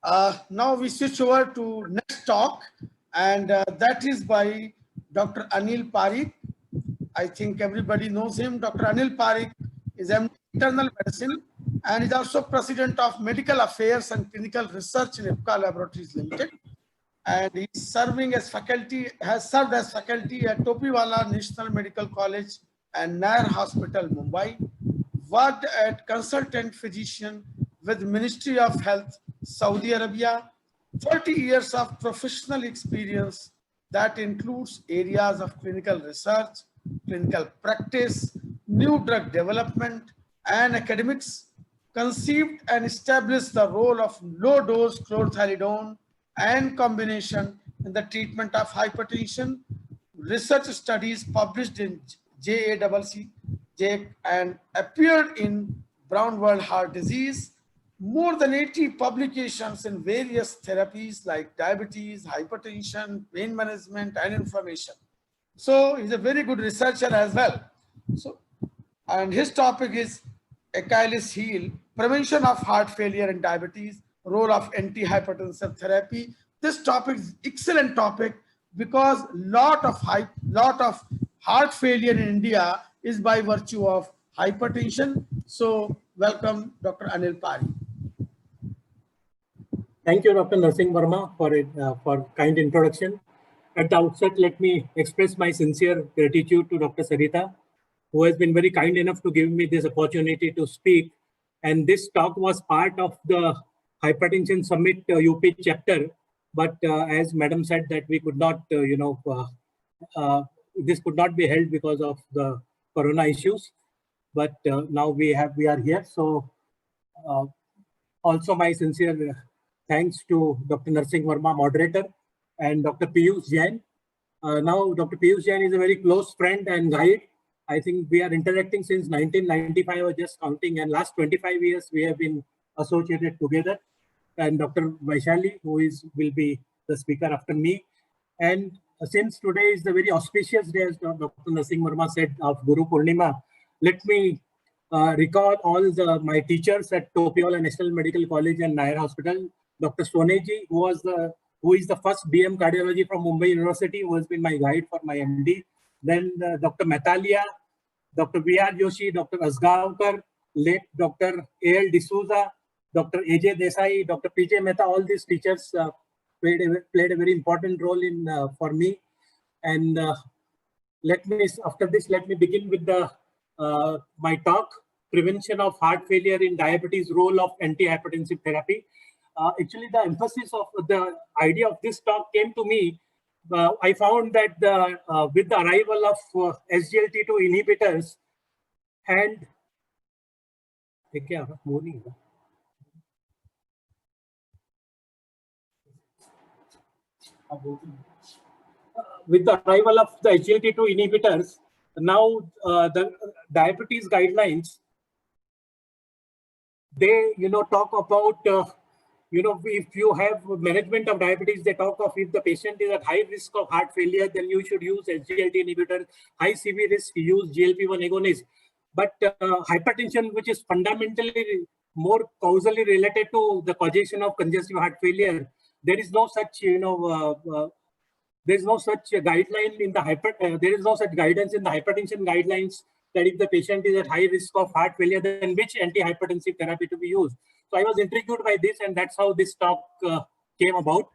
Now we switch over to next talk, and that is by Dr. Anil Parikh. I think everybody knows him. Dr. Anil Parikh is MD Internal Medicine and is also President of Medical Affairs and Clinical Research in Ipca Laboratories Limited. And he's serving as faculty, has served as faculty at Topiwala National Medical College and Nair Hospital, Mumbai. Worked at consultant physician with Ministry of Health, Saudi Arabia. 30 years of professional experience that includes areas of clinical research, clinical practice, new drug development, and academics. Conceived and established the role of low-dose chlorthalidone and combination in the treatment of hypertension. Research studies published in JACC and appeared in Brown World Heart Disease. More than 80 publications in various therapies like diabetes, hypertension, pain management, and inflammation. So he's a very good researcher as well. So, and his topic is Achilles heel, prevention of heart failure and diabetes, role of antihypertensive therapy. This topic is excellent topic because lot of heart failure in India is by virtue of hypertension. So welcome, Dr. Anil Parikh. Thank you, Dr. Narsingh Verma, for kind introduction. At the outset, let me express my sincere gratitude to Dr. Sarita, who has been very kind enough to give me this opportunity to speak. And this talk was part of the Hypertension Summit UP chapter. But as Madam said that we could not, this could not be held because of the Corona issues. But now we are here. So also my sincere thanks to Dr. Narsingh Verma, moderator, and Dr. Piyush Jain. Now, Dr. Piyush Jain is a very close friend and guide. I think we are interacting since 1995, I was just counting, and last 25 years we have been associated together. And Dr. Vaishali, who will be the speaker after me. And since today is the very auspicious day, as Dr. Narsingh Verma said, of Guru Purnima, let me recall all my teachers at Topiwala National Medical College and Nair Hospital. Dr. Soneji, who is the first BM cardiology from Mumbai University, who has been my guide for my MD. Then Dr. Metalia, Dr. V.R. Joshi, Dr. Asgaonkar, late Dr. A.L. D'Souza, Dr. A.J. Desai, Dr. P.J. Mehta, all these teachers played a very important role in for me. And after this, let me begin with my talk, prevention of heart failure in diabetes, role of antihypertensive therapy. Actually, the emphasis of the idea of this talk came to me. I found that with the arrival of SGLT2 inhibitors and with the arrival of the SGLT2 inhibitors, now the diabetes guidelines, they talk about if you have management of diabetes, they talk of if the patient is at high risk of heart failure, then you should use SGLT inhibitor. High CV risk, use GLP-1 agonist. But hypertension, which is fundamentally more causally related to the causation of congestive heart failure, there is no such there is no such guideline in the there is no such guidance in the hypertension guidelines that if the patient is at high risk of heart failure, then which antihypertensive therapy to be used. So I was intrigued by this, and that's how this talk came about.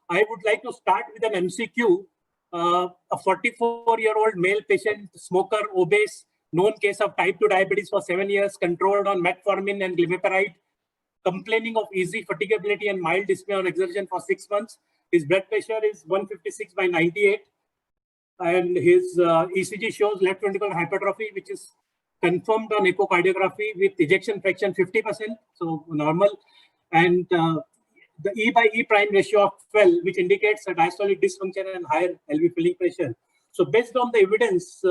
I would like to start with an MCQ. A 44-year-old male patient, smoker, obese, known case of type 2 diabetes for 7 years, controlled on metformin and glimepiride, complaining of easy fatigability and mild dyspnea on exertion for 6 months. His blood pressure is 156/98. And his ECG shows left ventricular hypertrophy, which is confirmed on echocardiography with ejection fraction 50%, so normal. And the E by E prime ratio of 12, which indicates a diastolic dysfunction and higher LV filling pressure. So based on the evidence,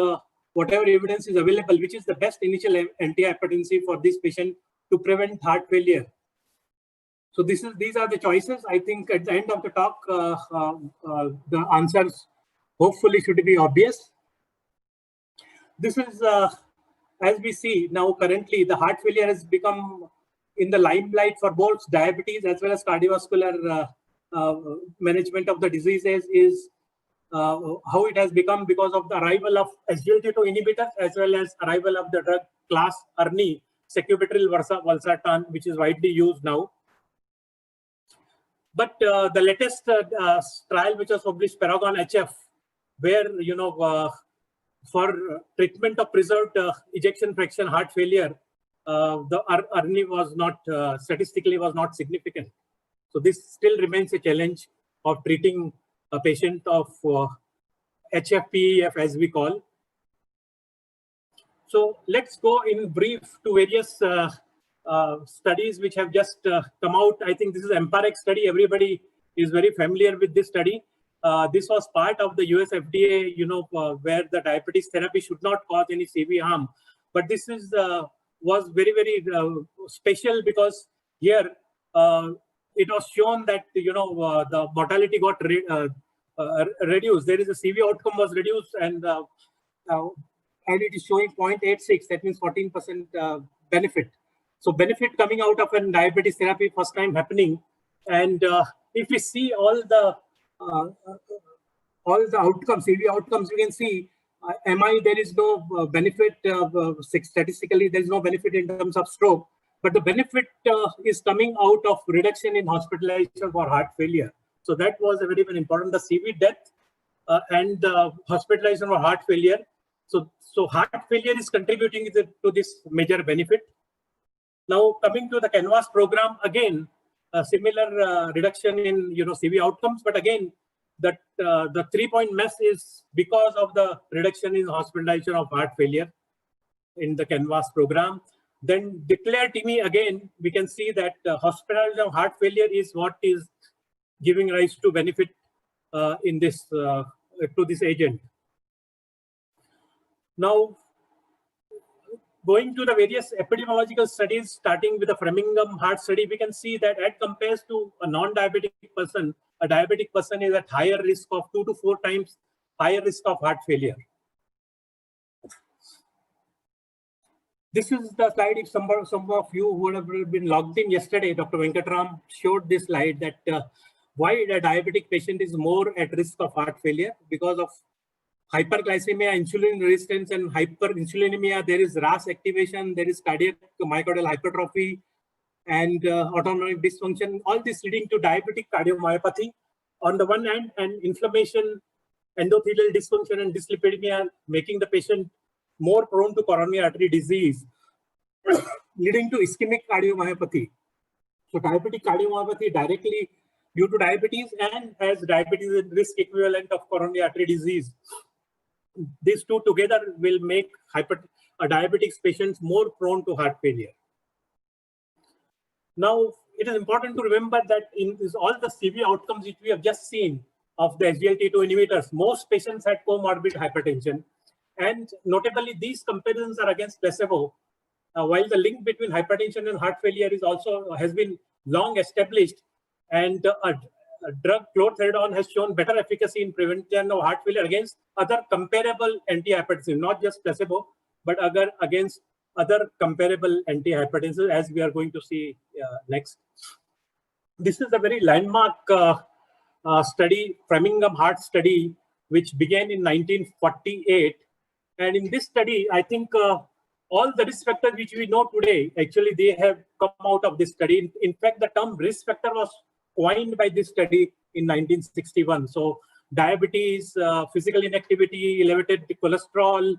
whatever evidence is available, which is the best initial antihypertensive for this patient to prevent heart failure. So these are the choices. I think at the end of the talk, the answers hopefully should be obvious. This is, as we see now currently, the heart failure has become in the limelight for both diabetes as well as cardiovascular management of the diseases is how it has become because of the arrival of SGLT2 inhibitors as well as arrival of the drug class Ernie, sacubitril valsartan, which is widely used now. But the latest trial, which was published, Paragon HF, where for treatment of preserved ejection fraction heart failure, the Ernie was not statistically was not significant. So this still remains a challenge of treating a patient of HFpEF, as we call. So let's go in brief to various studies which have just come out. I think this is EMPA-REG study. Everybody is very familiar with this study. This was part of the US FDA, where the diabetes therapy should not cause any CV harm. But this is was very, very special because here it was shown that the mortality got reduced. There is a CV outcome was reduced, and it is showing 0.86. That means 14% benefit. So benefit coming out of a diabetes therapy first time happening, and if we see all the outcomes, CV outcomes, you can see MI, there is no benefit statistically. There is no benefit in terms of stroke, but the benefit is coming out of reduction in hospitalization for heart failure. So that was a very, very important. The CV death and hospitalization for heart failure. So heart failure is contributing to this major benefit. Now coming to the CANVAS program, again, a similar reduction in CV outcomes, but again, that the 3-point mess is because of the reduction in hospitalization of heart failure in the CANVAS program. Then DECLARE TIMI, again, we can see that hospitalization of heart failure is what is giving rise to benefit in this to this agent. Now, going to the various epidemiological studies, starting with the Framingham heart study, we can see that as compared to a non-diabetic person, a diabetic person is at higher risk of 2 to 4 times higher risk of heart failure. This is the slide. If some of you who would have been logged in yesterday, Dr. Venkatram showed this slide that why a diabetic patient is more at risk of heart failure because of hyperglycemia, insulin resistance, and hyperinsulinemia. There is RAS activation, there is cardiac myocardial hypertrophy, and autonomic dysfunction. All this leading to diabetic cardiomyopathy on the one hand, and inflammation, endothelial dysfunction, and dyslipidemia, making the patient more prone to coronary artery disease, leading to ischemic cardiomyopathy. So diabetic cardiomyopathy directly due to diabetes and as diabetes is risk equivalent of coronary artery disease. These two together will make diabetic patients more prone to heart failure. Now, it is important to remember that in all the CV outcomes which we have just seen of the SGLT2 inhibitors, most patients had comorbid hypertension. And notably, these comparisons are against placebo, while the link between hypertension and heart failure is also has been long established. And a drug chlorthalidone has shown better efficacy in prevention of heart failure against other comparable antihypertensives, not just placebo, but against other comparable antihypertensives, as we are going to see next. This is a very landmark study, Framingham heart study, which began in 1948. And in this study, I think all the risk factors which we know today, actually, they have come out of this study. In fact, the term risk factor was coined by this study in 1961. So diabetes, physical inactivity, elevated cholesterol,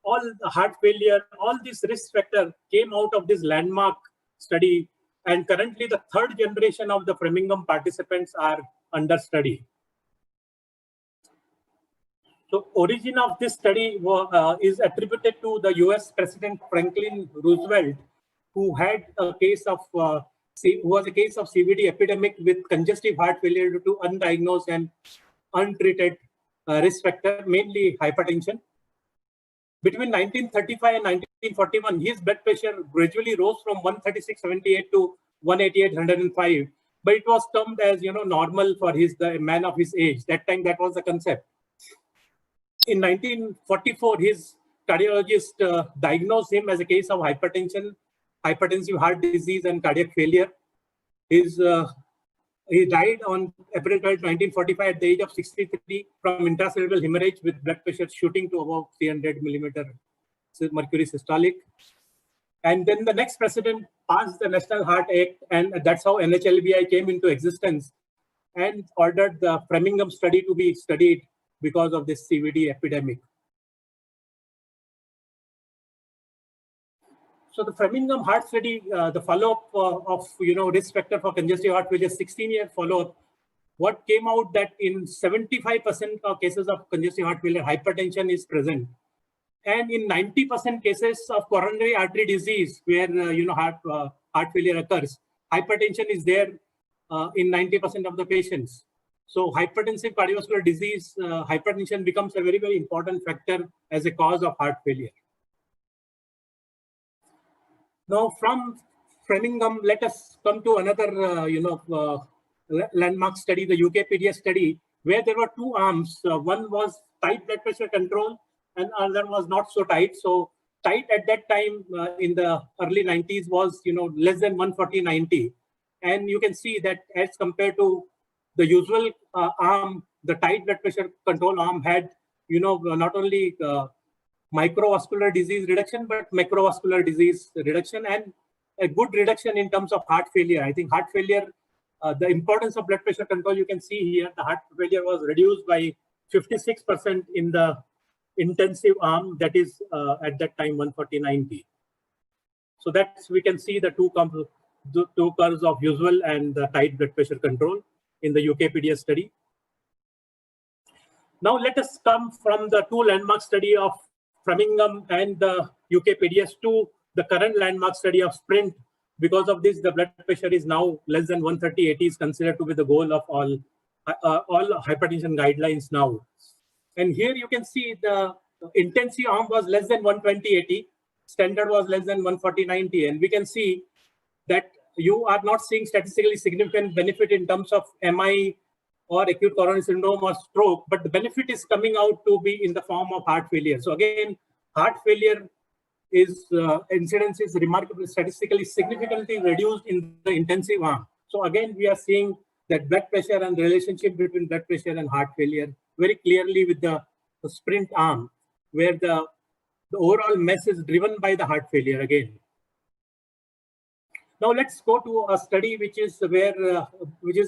all heart failure, all these risk factors came out of this landmark study. And currently, the third generation of the Framingham participants are under study. So origin of this study is attributed to the US President Franklin Roosevelt, who had a case of CVD epidemic with congestive heart failure due to undiagnosed and untreated risk factor, mainly hypertension. Between 1935 and 1941, his blood pressure gradually rose from 136/78 to 188/105, but it was termed as normal for the man of his age. That time, that was the concept. In 1944, his cardiologist diagnosed him as a case of hypertension hypertensive heart disease and cardiac failure. He died on April 12, 1945 at the age of 63 from intracerebral hemorrhage with blood pressure shooting to above 300 millimeter mercury systolic. And then the next president passed the National Heart Act, and that's how NHLBI came into existence and ordered the Framingham study to be studied because of this CVD epidemic. So the Framingham Heart Study, the follow-up of risk factor for congestive heart failure, 16-year follow-up, what came out that in 75% of cases of congestive heart failure, hypertension is present, and in 90% cases of coronary artery disease, where heart failure occurs, hypertension is there in 90% of the patients. So hypertensive cardiovascular disease, hypertension becomes a very, very important factor as a cause of heart failure. Now, from Framingham, let us come to another, landmark study, the UKPDS study, where there were two arms. One was tight blood pressure control, and other was not so tight. So tight at that time in the early 90s was, less than 140/90, and you can see that as compared to the usual arm, the tight blood pressure control arm had, not only microvascular disease reduction, but macrovascular disease reduction, and a good reduction in terms of heart failure. I think heart failure, the importance of blood pressure control, you can see here, the heart failure was reduced by 56% in the intensive arm, that is at that time 140/90. So that's, we can see the two curves of usual and the tight blood pressure control in the UKPDS study. Now let us come from the two landmark study of Framingham and the UKPDS to the current landmark study of SPRINT. Because of this, the blood pressure is now less than 130/80 is considered to be the goal of all hypertension guidelines now. And here you can see the intensive arm was less than 120/80, standard was less than 140/90, and we can see that you are not seeing statistically significant benefit in terms of MI or acute coronary syndrome or stroke, but the benefit is coming out to be in the form of heart failure. So again, heart failure is incidence is remarkably statistically significantly reduced in the intensive arm. So again, we are seeing that blood pressure and relationship between blood pressure and heart failure very clearly with the SPRINT arm, where the overall mess is driven by the heart failure again. Now let's go to a study which is a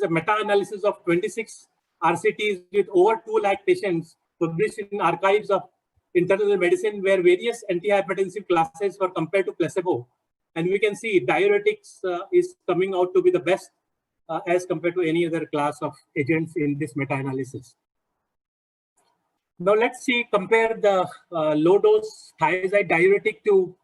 meta-analysis of 26 RCTs with over 2 lakh patients published in archives of internal medicine, where various antihypertensive classes were compared to placebo. And we can see diuretics is coming out to be the best as compared to any other class of agents in this meta-analysis. Now let's compare the low-dose thiazide diuretic to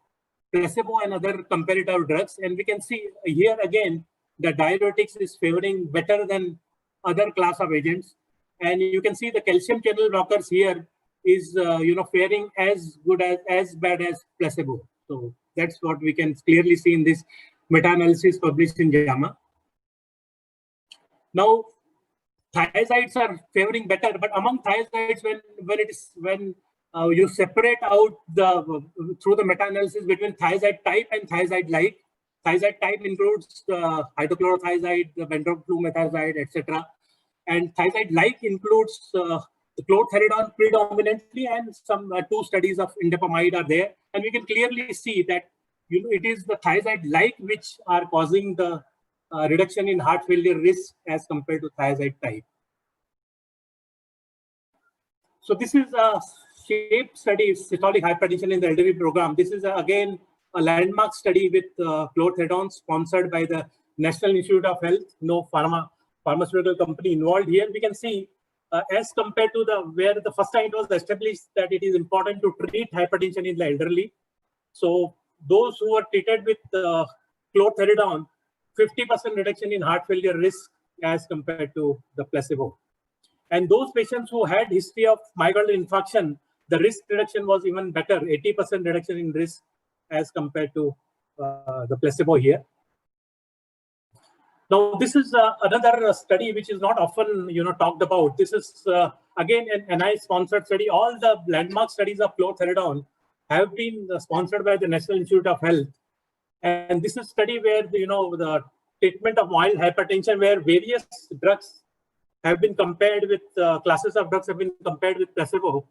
placebo and other comparative drugs. And we can see here again, the diuretics is favoring better than other class of agents. And you can see the calcium channel blockers here is, faring as good as bad as placebo. So that's what we can clearly see in this meta-analysis published in JAMA. Now, thiazides are favoring better, but among thiazides, when you separate out through the meta-analysis between thiazide type and thiazide like. Thiazide type includes the hydrochlorothiazide, the bendroflumethiazide, etc. And thiazide like includes the chlorthalidone predominantly, and some 2 studies of indapamide are there. And we can clearly see that it is the thiazide like which are causing the reduction in heart failure risk as compared to thiazide type. So this is a SHAPE study, systolic hypertension in the elderly program. This is again a landmark study with chlorthalidone sponsored by the National Institute of Health. No pharmaceutical company involved here. We can see as compared to where the first time it was established that it is important to treat hypertension in the elderly. So those who were treated with chlorthalidone, 50% reduction in heart failure risk as compared to the placebo. And those patients who had history of myocardial infarction, the risk reduction was even better, 80% reduction in risk as compared to the placebo here. Now, this is another study which is not often talked about. This is again an NIH-sponsored study. All the landmark studies of chlorthalidone have been sponsored by the National Institute of Health. And this is a study where, the treatment of mild hypertension, where various drugs have been compared with, classes of drugs have been compared with placebo.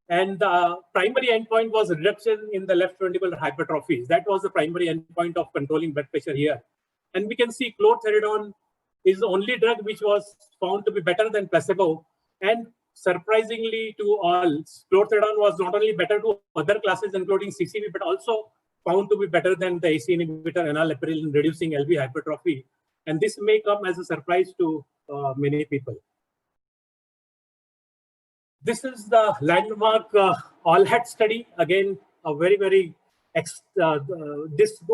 And the primary endpoint was reduction in the left ventricular hypertrophy. That was the primary endpoint of controlling blood pressure here. And we can see chlorthalidone is the only drug which was found to be better than placebo. And surprisingly to all, chlorthalidone was not only better to other classes, including CCB, but also found to be better than the ACE inhibitor enalapril in reducing LV hypertrophy. And this may come as a surprise to many people. This is the landmark ALLHAT study. Again, a very, very, this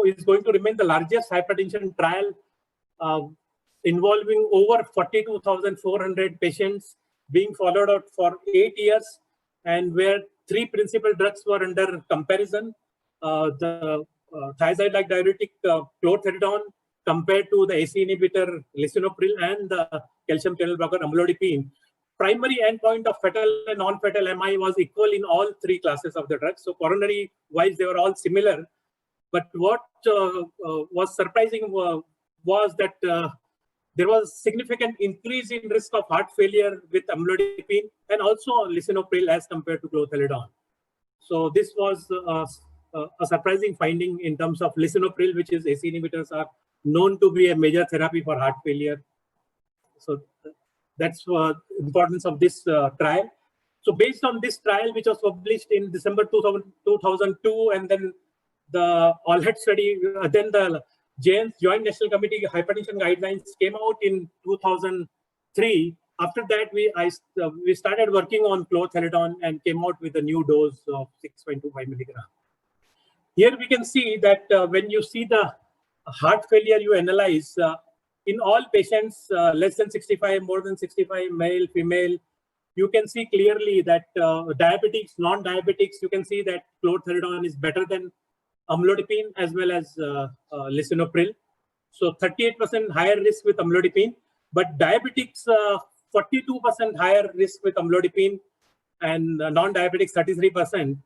is going to remain the largest hypertension trial involving over 42,400 patients being followed out for 8 years, and where 3 principal drugs were under comparison. The thiazide-like diuretic chlorthalidone compared to the ACE inhibitor lisinopril and the calcium channel blocker amlodipine. Primary endpoint of fatal and non-fatal MI was equal in all 3 classes of the drugs. So coronary-wise, they were all similar. But what was surprising was that there was significant increase in risk of heart failure with amlodipine and also lisinopril as compared to chlorthalidone. So this was a surprising finding in terms of lisinopril, which is ACE inhibitors are known to be a major therapy for heart failure. So that's the importance of this trial. So based on this trial, which was published in December 2002, and then the ALLHAT study, then the Joint National Committee Hypertension Guidelines came out in 2003. After that, we started working on chlorthalidone and came out with a new dose of 6.25 milligram. Here we can see that when you see the heart failure you analyze, in all patients less than 65, more than 65, male, female, you can see clearly that diabetics, non-diabetics, you can see that chlorthalidone is better than amlodipine as well as lisinopril. So 38% higher risk with amlodipine, but diabetics 42% higher risk with amlodipine, and non-diabetics 33%.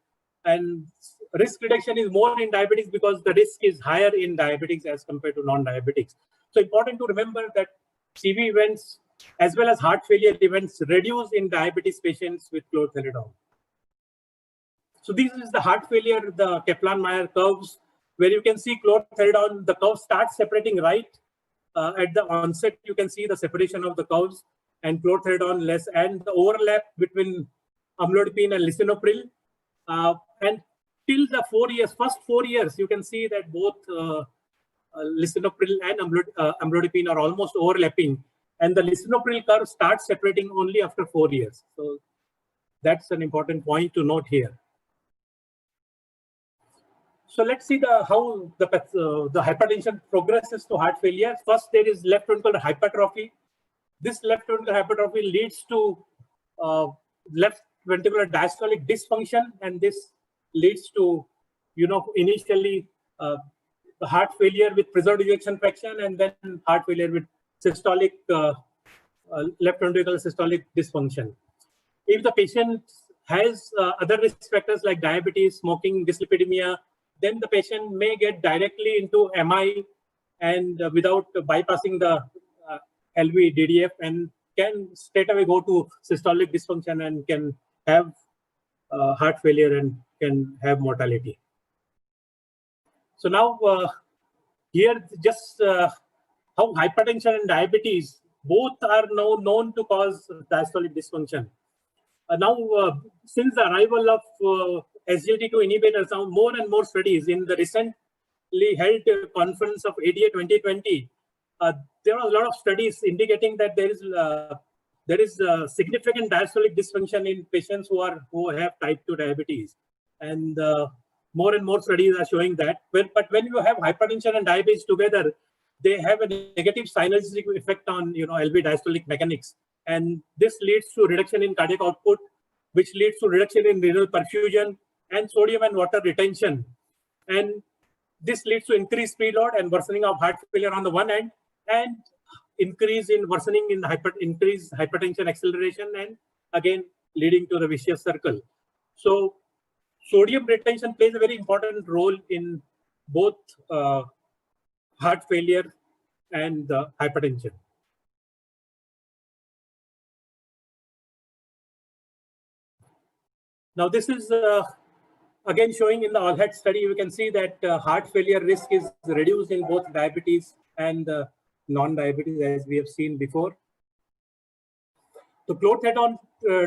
And risk reduction is more in diabetics because the risk is higher in diabetics as compared to non-diabetics. So important to remember that CV events as well as heart failure events reduce in diabetes patients with chlorthalidone. So this is the heart failure, the Kaplan-Meier curves, where you can see chlorthalidone, the curve starts separating right at the onset. You can see the separation of the curves, and chlorthalidone less, and the overlap between amlodipine and lisinopril. And till the first 4 years, you can see that both lisinopril and amlodipine are almost overlapping, and the lisinopril curve starts separating only after 4 years. So that's an important point to note here. So let's see how the hypertension progresses to heart failure. First, there is left ventricular hypertrophy. This left ventricular hypertrophy leads to left ventricular diastolic dysfunction, and this leads to, initially heart failure with preserved ejection fraction, and then heart failure with systolic left ventricular systolic dysfunction. If the patient has other risk factors like diabetes, smoking, dyslipidemia, then the patient may get directly into MI and without bypassing the LV DDF, and can straight away go to systolic dysfunction and can have heart failure and can have mortality. So now here just how hypertension and diabetes both are now known to cause diastolic dysfunction. Now, since the arrival of SGLT2 inhibitors, now more and more studies in the recently held conference of ADA 2020, there are a lot of studies indicating that there is significant diastolic dysfunction in patients who have type 2 diabetes, and more and more studies are showing that. But when you have hypertension and diabetes together, they have a negative synergistic effect on LV diastolic mechanics. And this leads to reduction in cardiac output, which leads to reduction in renal perfusion and sodium and water retention. And this leads to increased preload and worsening of heart failure on the one hand, and increased hypertension acceleration, and again leading to the vicious circle. So sodium retention plays a very important role in both heart failure and hypertension. Now, this is again showing in the ALLHEAD study. You can see that heart failure risk is reduced in both diabetes and non-diabetes, as we have seen before. The clothianidone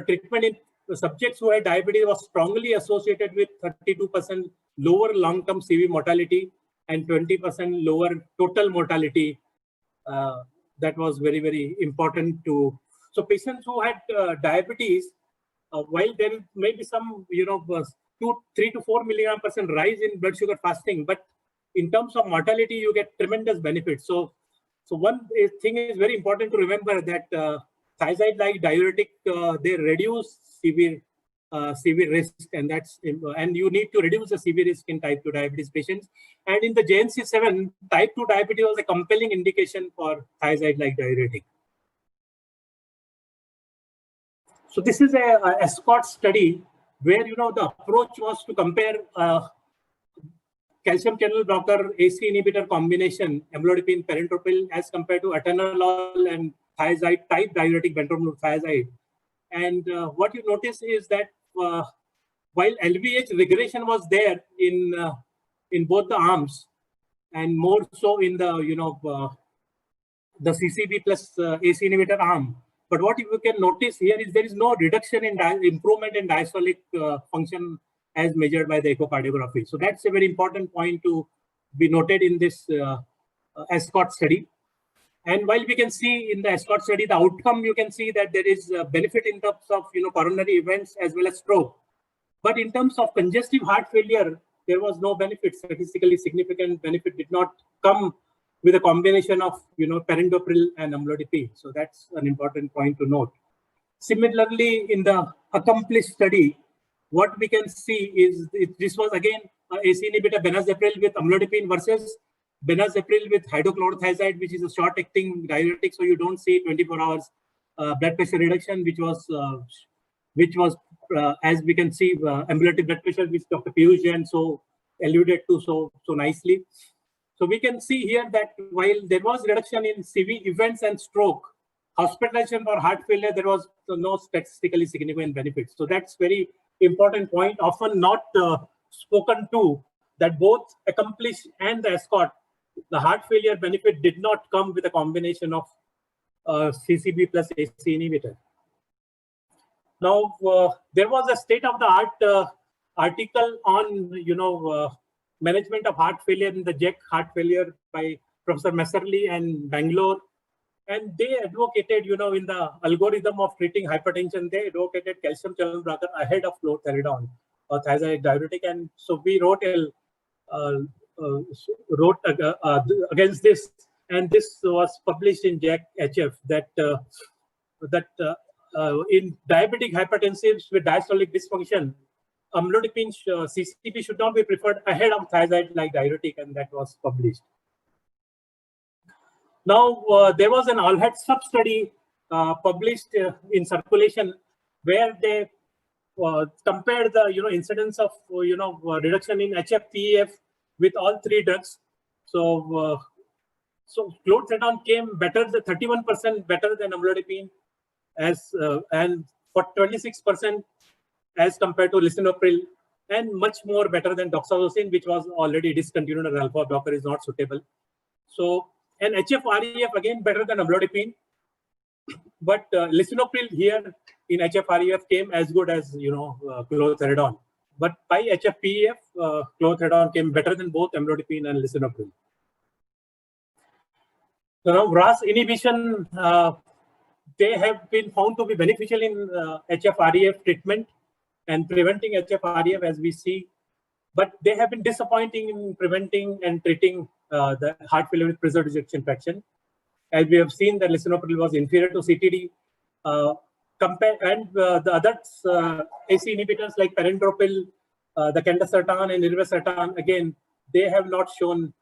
treatment in subjects who had diabetes was strongly associated with 32% lower long-term CV mortality and 20% lower total mortality. That was very, very important to. So patients who had diabetes, while there may be some, 3 to 4 mg% rise in blood sugar fasting, but in terms of mortality, you get tremendous benefits. So one thing is very important to remember that thiazide-like diuretic, they reduce severe risk, and you need to reduce the severe risk in type 2 diabetes patients. And in the JNC7, type 2 diabetes was a compelling indication for thiazide-like diuretic. So this is a ESCOT study where the approach was to compare calcium channel blocker AC inhibitor combination amlodipine perindopril as compared to atenolol and thiazide type diuretic bentropion thiazide. And what you notice is that while LVH regression was there in both the arms, and more so in the the CCB plus AC inhibitor arm, but what you can notice here is there is no reduction in improvement in diastolic function as measured by the echocardiography. So that's a very important point to be noted in this ESCOT study. And while we can see in the ESCOT study, the outcome, you can see that there is a benefit in terms of coronary events as well as stroke. But in terms of congestive heart failure, there was no benefit. Statistically significant benefit did not come with a combination of perindopril and amlodipine. So that's an important point to note. Similarly, in the ACCOMPLISH study, what we can see is this was again AC inhibitor benazepril with amlodipine versus benazepril with hydrochlorothiazide, which is a short-acting diuretic, so you don't see 24 hours blood pressure reduction, which was as we can see ambulatory blood pressure, which Dr. Piyush Jain so alluded to so nicely. So we can see here that while there was reduction in CV events and stroke, hospitalization for heart failure, there was no statistically significant benefit. So that's very important point, often not spoken to, that both ACCOMPLISH and the ESCOT, the heart failure benefit did not come with a combination of CCB plus AC inhibitor. Now, there was a state-of-the-art article on, management of heart failure in the JEC heart failure by Professor Messerly and Bangalore. And they advocated, in the algorithm of treating hypertension, they advocated calcium channel blocker ahead of clothianidone or thiazide diuretic. And so we wrote against this, and this was published in JACC HF that in diabetic hypertensives with diastolic dysfunction, amlodipine CCB should not be preferred ahead of thiazide-like diuretic, and that was published. Now, there was an ALLHEAD sub-study published in Circulation where they compared the incidence of reduction in HFpEF with all three drugs. So clothianidone came better, 31% better than amlodipine, and for 26% as compared to lisinopril, and much more better than doxorubicin, which was already discontinued and alpha blocker is not suitable. So, and HFrEF again better than amlodipine, but lisinopril here in HFrEF came as good as clothianidone. But by HFpEF, clothianidone came better than both amlodipine and lisinopril. So now RAS inhibition, they have been found to be beneficial in HFrEF treatment and preventing HFrEF, as we see, but they have been disappointing in preventing and treating the heart failure with preserved ejection fraction. As we have seen, that lisinopril was inferior to CTD. And the other AC inhibitors like perindopril, the candesartan and irbesartan, again, they have not shown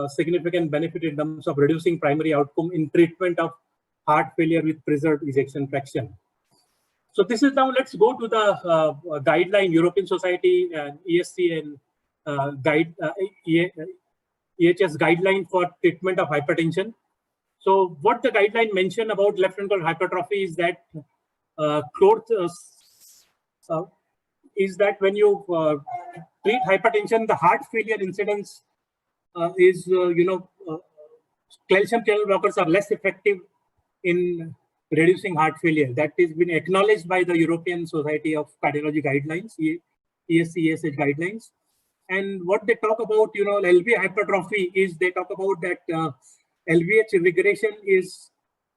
significant benefit in terms of reducing primary outcome in treatment of heart failure with preserved ejection fraction. So this is now, let's go to the guideline, European Society and ESC and EHS guideline for treatment of hypertension. So what the guideline mentioned about left ventricular hypertrophy is that when you treat hypertension, the heart failure incidence is calcium channel blockers are less effective in reducing heart failure. That has been acknowledged by the European Society of Cardiology guidelines, ESC/ESH guidelines. And what they talk about, LV hypertrophy is they talk about that LVH regression is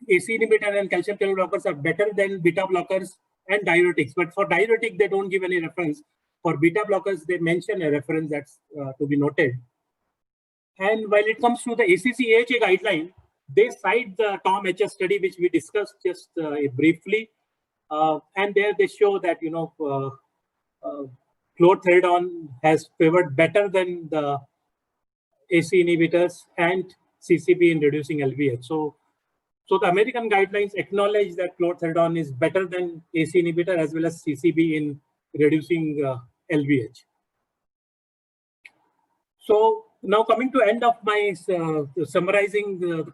AC inhibitor and calcium channel blockers are better than beta blockers and diuretics. But for diuretic, they don't give any reference. For beta blockers, they mention a reference that's to be noted. And when it comes to the ACC/AHA guideline, they cite the TOM-HS study, which we discussed just briefly. And there they show that, chlorthalidone has favored better than the AC inhibitors and CCB in reducing LVH. So the American guidelines acknowledge that chlorthalidone is better than AC inhibitor as well as CCB in reducing LVH. So now coming to end of my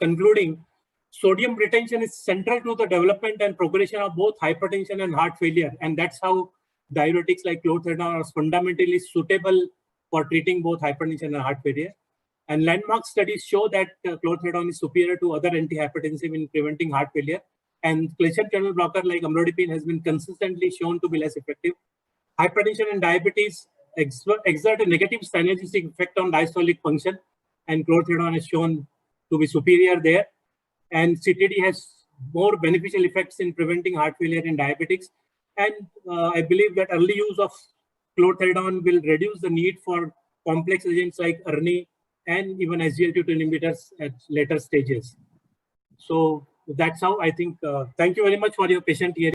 concluding, sodium retention is central to the development and progression of both hypertension and heart failure. And that's how diuretics like chlorthalidone are fundamentally suitable for treating both hypertension and heart failure. And landmark studies show that chlorthalidone is superior to other antihypertensive in preventing heart failure. And calcium channel blocker like amlodipine has been consistently shown to be less effective. Hypertension and diabetes exert a negative synergistic effect on diastolic function, and chlorthalidone is shown to be superior there. And CTD has more beneficial effects in preventing heart failure in diabetics. And I believe that early use of chlorthalidone will reduce the need for complex agents like ERNI and even SGLT2 inhibitors at later stages. So that's how I think. Thank you very much for your patient hearing.